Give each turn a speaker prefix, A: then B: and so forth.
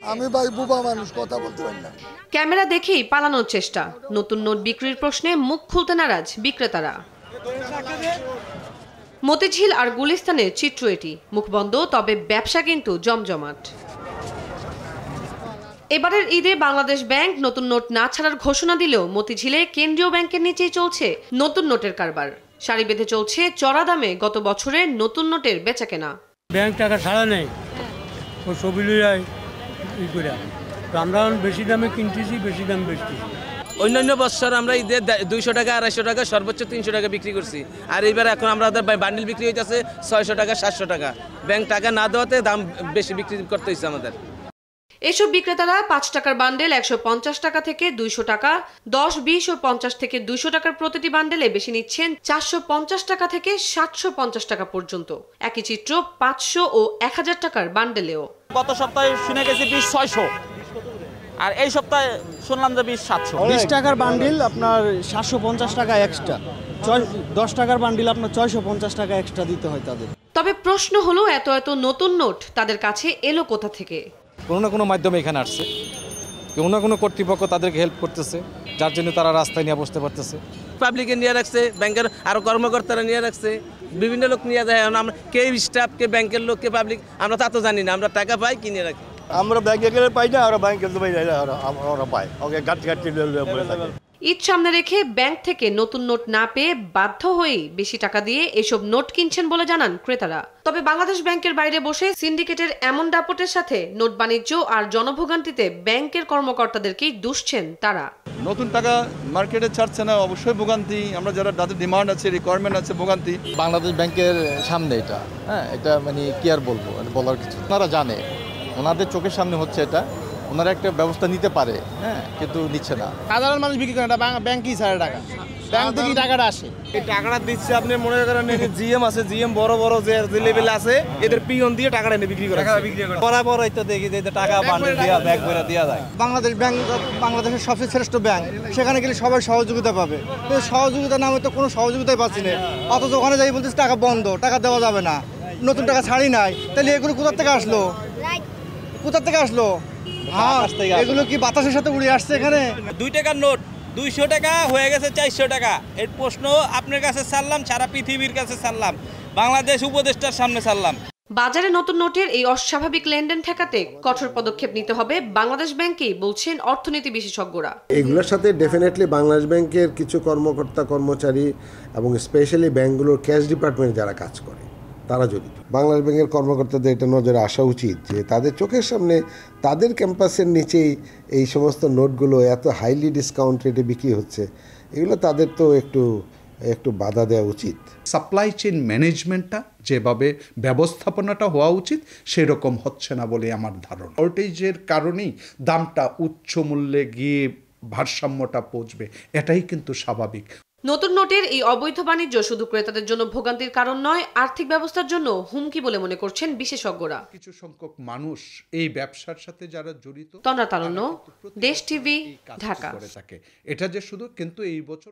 A: আমি ভাই বুবা মানুষ, কথা বলতে পারি না।
B: ক্যামেরা দেখেই পালানোর চেষ্টা, নতুন নোট বিক্রির প্রশ্নে মুখ খুলতে নারাজ বিক্রেতারা। মতিঝিল আর গুলিস্তানের চিত্র এটি, মুখ বন্ধ তবে ব্যবসা কিন্তু জমজমাট। এবারের ঈদে বাংলাদেশ ব্যাংক নতুন নোট না ছাড়ার ঘোষণা দিলেও মতিঝিলে কেন্দ্রীয় ব্যাংকের নিচেই চলছে নতুন নোটের কারবার। সারি বেঁধে চলছে চড়া দামে গত বছরের নতুন নোটের বেচাকেনা।
C: ব্যাংক টাকা ছাড়া নেই, ও ছবি করে আমরা বেশি দামে কিনতেছি, বেশি দাম বেচতেছি।
D: অন্যান্য বছর আমরা ঈদে 200 টাকা 250 টাকা সর্বোচ্চ 300 টাকা বিক্রি করছি, আর এইবার এখন আমাদের বান্ডিল বিক্রি হইতেছে 600 টাকা 700 টাকা। ব্যাংক টাকা না দেওয়াতে দাম বেশি বিক্রি করতে হচ্ছে আমাদের।
B: এসব বিক্রেতারা 5 টাকার বান্ডেল 150 টাকা থেকে 200 টাকা, 10, 20 ও 50 থেকে 200 টাকার প্রতিটি বান্ডেলে বেশি নিচ্ছেন 450 টাকা থেকে 750 টাকা পর্যন্ত। একই চিত্র 500 ও 1000 টাকার বান্ডেলেও।
E: গত সপ্তাহে শুনে গেছি 20-600, আর এই সপ্তাহে শুনলাম যে 20-700।
F: 20 টাকার বান্ডিল আপনার 750 টাকা এক্সট্রা, 10 টাকার বান্ডিল আপনার 650 টাকা এক্সট্রা দিতে হয় তাদের।
B: তবে প্রশ্ন হলো এত নতুন নোট তাদের কাছে এলো কোথা থেকে?
G: কোনো না কোনো মাধ্যমে এখানে আসছে, কোনো না কোনো কর্তৃপক্ষ তাদেরকে হেল্প করতেছে, যার জন্য তারা রাস্তায় নিয়ে বসতে পারতেছে।
D: পাবলিকে নিয়ে রাখছে, ব্যাংকের আরো কর্মকর্তারা নিয়ে রাখছে, বিভিন্ন লোক নিয়ে যায়। আমরা কে স্টাফ, কে ব্যাংকের লোক, কে পাবলিক, আমরা তা তো জানি না। আমরা টাকা পাই, কিনে রাখি।
H: আমরা ব্যাংকে গেলে পাই না, ওরা ব্যাংকে পাই না, ওরা পায়। ওকে গাড়ি বলে থাকে।
B: ঈদ সামনে রেখে ব্যাংক থেকে নতুন নোট না পেয়ে বাধ্য হয়েই বেশি টাকা দিয়ে এসব নোট কিনছেন বলে জানান ক্রেতারা। তবে বাংলাদেশ ব্যাংকের বাইরে বসে সিন্ডিকেটের এমন দাপটের সাথে নোট বাণিজ্য আর জনভোগান্তিতে ব্যাংকের কর্মকর্তাদেরকেই দুষছেন তারা।
I: নতুন টাকা মার্কেটে ছাড়ছে না, অবশ্যই ভোগান্তি। আমরা যারা যাদের ডিমান্ড আছে, রিকোয়ারমেন্ট আছে, ভোগান্তি।
G: বাংলাদেশ ব্যাংকের সামনে এটা, এটা মানে কি আর বলবো, বলার কিছু। ওনারা জানে, ওনাদের চোখের সামনে হচ্ছে এটা, ওনারা একটা ব্যবস্থা নিতে পারে, কিন্তু নিচ্ছে না।
F: সাধারণ মানুষ বিক্রি করে না, ব্যাংকই ছাড়ে টাকা, ব্যাংক থেকে টাকাটা আসে।
H: এই টাকাটা দিচ্ছে আপনি মনে করেন জিএম আছে, জিএম বড় বড় যে লেভেল আছে, এদের পিয়ন দিয়ে টাকাটা এনে বিক্রি করে।
F: বরাবর তো দেখি যে টাকা বান্ডিল দিয়া ব্যাগ করে দেওয়া যায়। বাংলাদেশ ব্যাংক বাংলাদেশের সবচেয়ে শ্রেষ্ঠ ব্যাংক, সেখানে গেলে সবাই সহযোগিতা পাবে। কিন্তু সহযোগিতা নামে তো কোনো সহযোগিতাই পাচ্ছি না। অথচ ওখানে যাই বলতেছে টাকা বন্ধ, টাকা দেওয়া যাবে না, নতুন টাকা ছাড়ি নাই। তাহলে এগুলো কোথা থেকে আসলো? কোথা থেকে আসলো? হ্যাঁ, এগুলো কি বাতাসের সাথে উড়ে আসছে? এখানে
E: 2 টাকার নোট 200 টাকা হয়ে গেছে 400 টাকা। এর প্রশ্ন আপনার কাছে ছাড়লাম, সারা পৃথিবীর কাছে ছাড়লাম, বাংলাদেশ উপদেষ্টার সামনে ছাড়লাম।
B: বাজারে নতুন নোটের এই অস্বাভাবিক লেনদেন ঠেকাতে কঠোর পদক্ষেপ নিতে হবে বাংলাদেশ ব্যাংকেই বলছেন অর্থনীতি বিশেষজ্ঞরা।
J: এগুলোর সাথে ডেফিনেটলি বাংলাদেশ ব্যাংকের কিছু কর্মকর্তা কর্মচারী এবং স্পেশালি ব্যাংকগুলোর ক্যাশ ডিপার্টমেন্টে যারা কাজ করে তারা জড়িত। বাংলাদেশ ব্যাংকের কর্মকর্তাদের এটা নজরে আসা উচিত যে তাদের চোখের সামনে তাদের ক্যাম্পাসের নিচেই এই সমস্ত নোটগুলো এত হাইলি ডিসকাউন্ট রেটে বিক্রি হচ্ছে, এগুলো তাদের তো একটু বাধা দেওয়া উচিত।
K: সাপ্লাই চেইন ম্যানেজমেন্টটা যেভাবে ব্যবস্থাপনাটা হওয়া উচিত সেরকম হচ্ছে না বলে আমার ধারণা। শর্টেজের কারণেই দামটা উচ্চ মূল্যে গিয়ে ভারসাম্যটা পৌঁছবে, এটাই কিন্তু স্বাভাবিক।
B: নতুন নোটের এই অবৈধ বাণিজ্য শুধু ক্রেতাদের জন্য ভোগান্তির কারণ নয়, আর্থিক ব্যবস্থার জন্য হুমকি বলে মনে করছেন বিশেষজ্ঞরা।
K: কিছু সংখ্যক মানুষ এই ব্যবসার সাথে যারা জড়িত,
B: তন্দ্রা তারুণ্য, দেশ টিভি, ঢাকা।
K: এটা যে শুধু কিন্তু এই বছর